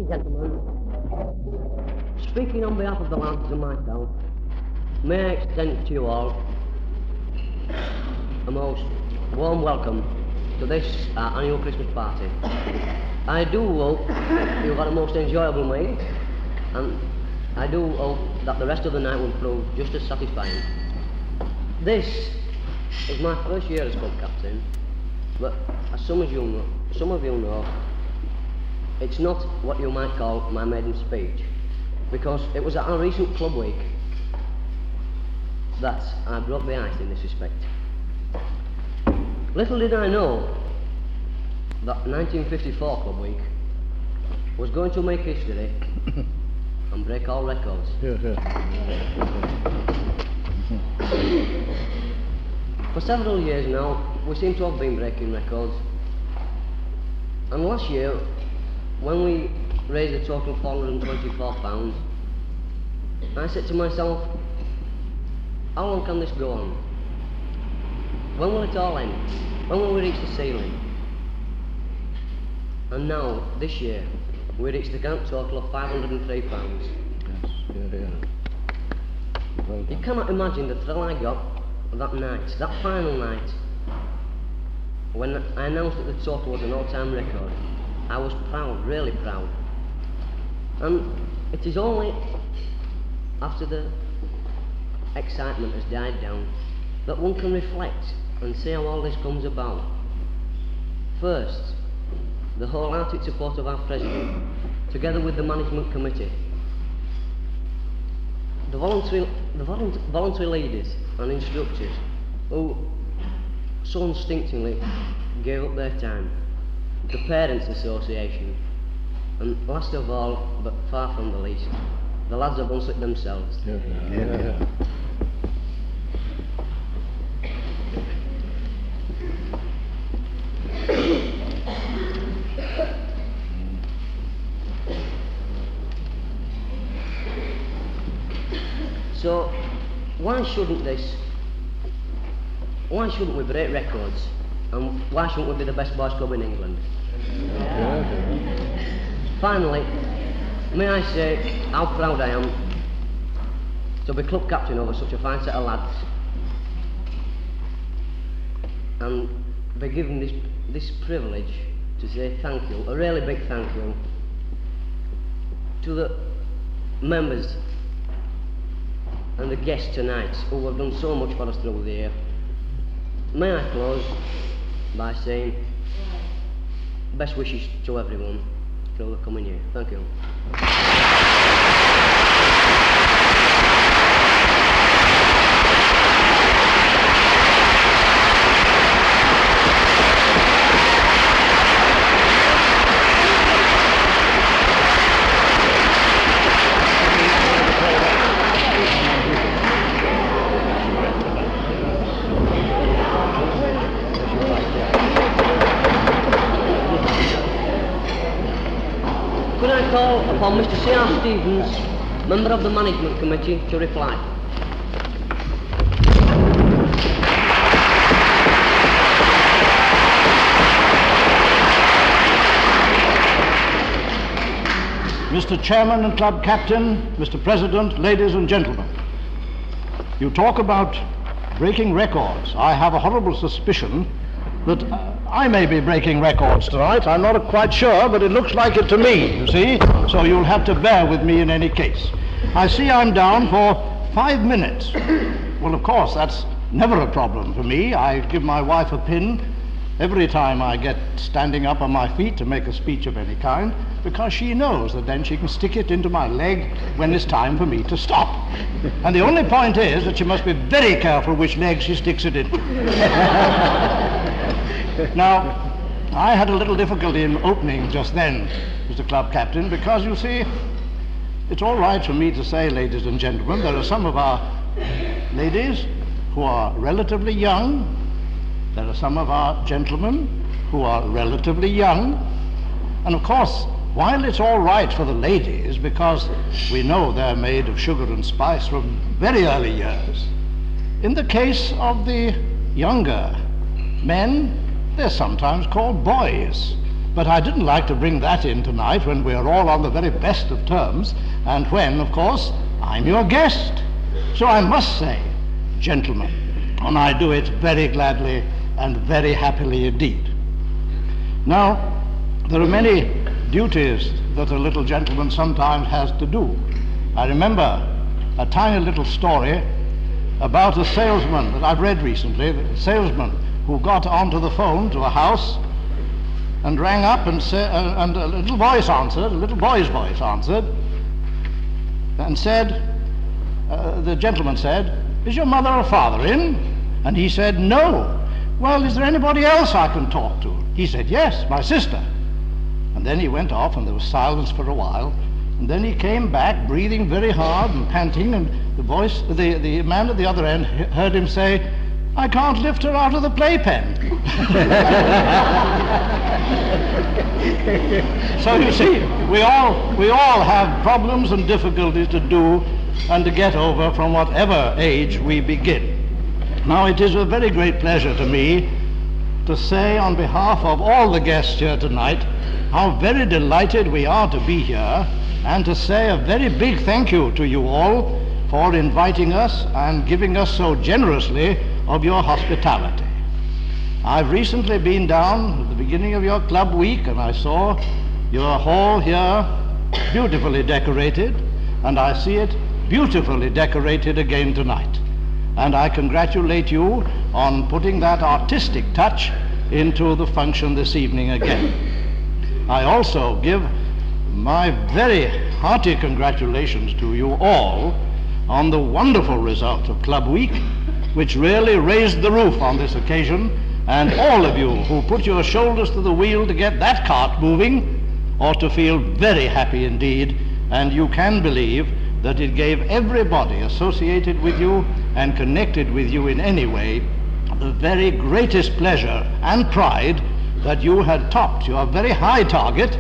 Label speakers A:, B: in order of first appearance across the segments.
A: gentlemen, speaking on behalf of the lads and myself, may I extend to you all a most warm welcome to this annual Christmas party. I do hope you've had a most enjoyable meal, and I do hope that the rest of the night will prove just as satisfying. This is my first year as club captain, but as some of you know, it's not what you might call my maiden speech, because it was at our recent club week that I broke the ice in this respect. Little did I know that 1954 Club Week was going to make history and break all records. For several years now, we seem to have been breaking records. And last year, when we raised a total of £424, I said to myself, how long can this go on? When will it all end? When will we reach the ceiling? And now, this year, we reached the grand total of £503.
B: Yes, well
A: you cannot imagine the thrill I got that night, that final night, when I announced that the total was an all-time record. I was proud, really proud. And it is only after the excitement has died down that one can reflect and see how all this comes about. First, the wholehearted support of our president, together with the management committee, the voluntary leaders and instructors who so instinctively gave up their time, the Parents Association, and last of all, but far from the least, the lads of Hunslet themselves.
B: Yeah.
A: So, why shouldn't we break records, and why shouldn't we be the best boys club in England? Finally, may I say how proud I am to be club captain over such a fine set of lads, and be given this privilege to say thank you, a really big thank you, to the members and the guests tonight who have done so much for us through the year. May I close by saying best wishes to everyone through the coming year. Thank you. Could I call upon Mr. C.R. Stevens, member of the management committee, to reply?
B: Mr. Chairman and Club Captain, Mr. President, ladies and gentlemen, you talk about breaking records. I have a horrible suspicion that I may be breaking records tonight. I'm not quite sure, but it looks like it to me, you see, so you'll have to bear with me in any case. I see I'm down for 5 minutes. Well, of course, that's never a problem for me. I give my wife a pin every time I get standing up on my feet to make a speech of any kind, because she knows that then she can stick it into my leg when it's time for me to stop. And the only point is that she must be very careful which leg she sticks it into. Now, I had a little difficulty in opening just then, Mr. Club Captain, because, you see, it's all right for me to say, ladies and gentlemen, there are some of our ladies who are relatively young, there are some of our gentlemen who are relatively young, and of course, while it's all right for the ladies, because we know they're made of sugar and spice from very early years, in the case of the younger men, they're sometimes called boys. But I didn't like to bring that in tonight when we're all on the very best of terms, and when, of course, I'm your guest. So I must say, gentlemen, and I do it very gladly and very happily indeed. Now, there are many duties that a little gentleman sometimes has to do. I remember a tiny little story about a salesman that I've read recently, a salesman who got onto the phone to a house and rang up and a little voice answered, a little boy's voice answered, and said, the gentleman said, "Is your mother or father in?" And he said, "No." "Well, is there anybody else I can talk to?" He said, "Yes, my sister." And then he went off, and there was silence for a while, and then he came back breathing very hard and panting, and the man at the other end heard him say, "I can't lift her out of the playpen." So you see, we all have problems and difficulties to do and to get over from whatever age we begin. Now, it is a very great pleasure to me to say on behalf of all the guests here tonight how very delighted we are to be here, and to say a very big thank you to you all for inviting us and giving us so generously of your hospitality. I've recently been down at the beginning of your club week, and I saw your hall here beautifully decorated, and I see it beautifully decorated again tonight. And I congratulate you on putting that artistic touch into the function this evening again. I also give my very hearty congratulations to you all on the wonderful result of Club Week, which really raised the roof on this occasion, and all of you who put your shoulders to the wheel to get that cart moving ought to feel very happy indeed, and you can believe that it gave everybody associated with you and connected with you in any way the very greatest pleasure and pride that you had topped your very high target,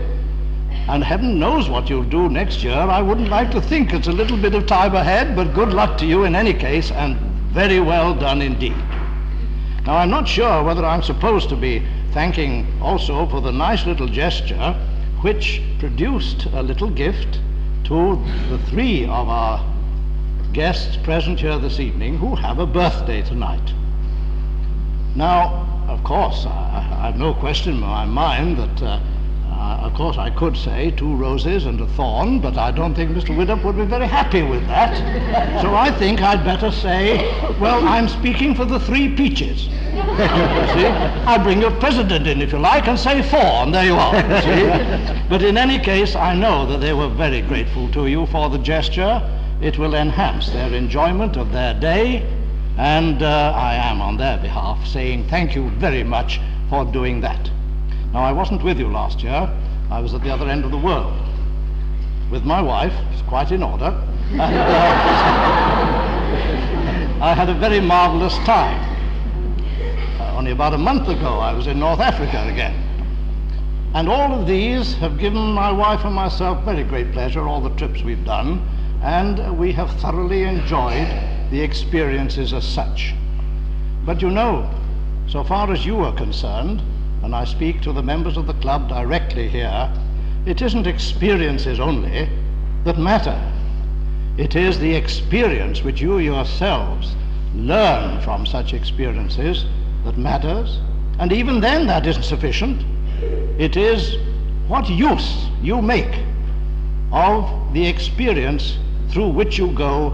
B: and heaven knows what you'll do next year. I wouldn't like to think. It's a little bit of time ahead, but good luck to you in any case, and very well done indeed. Now, I'm not sure whether I'm supposed to be thanking also for the nice little gesture which produced a little gift to the three of our guests present here this evening who have a birthday tonight. Now, of course, I have no question in my mind that, of course, I could say 2 roses and a thorn, but I don't think Mr. Widdop would be very happy with that. So I think I'd better say, well, I'm speaking for the 3 peaches. See? I'll bring your president in if you like and say 4, and there you are. See? But in any case, I know that they were very grateful to you for the gesture. It will enhance their enjoyment of their day, and I am on their behalf saying thank you very much for doing that. Now, I wasn't with you last year. I was at the other end of the world with my wife. It's quite in order. And I had a very marvelous time. Only about a month ago, I was in North Africa again. And all of these have given my wife and myself very great pleasure, all the trips we've done, and we have thoroughly enjoyed the experiences as such. But you know, so far as you are concerned, and I speak to the members of the club directly here, it isn't experiences only that matter. It is the experience which you yourselves learn from such experiences that matters, and even then that isn't sufficient. It is what use you make of the experience through which you go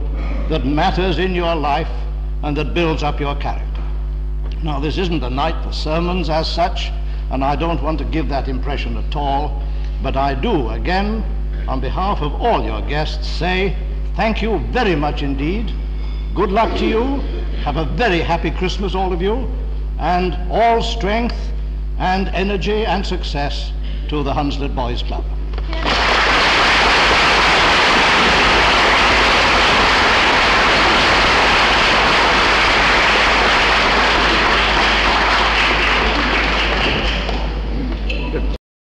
B: that matters in your life and that builds up your character. Now, this isn't a night for sermons as such, and I don't want to give that impression at all, but I do, again, on behalf of all your guests, say thank you very much indeed. Good luck to you. Have a very happy Christmas, all of you, and all strength and energy and success to the Hunslet Boys Club.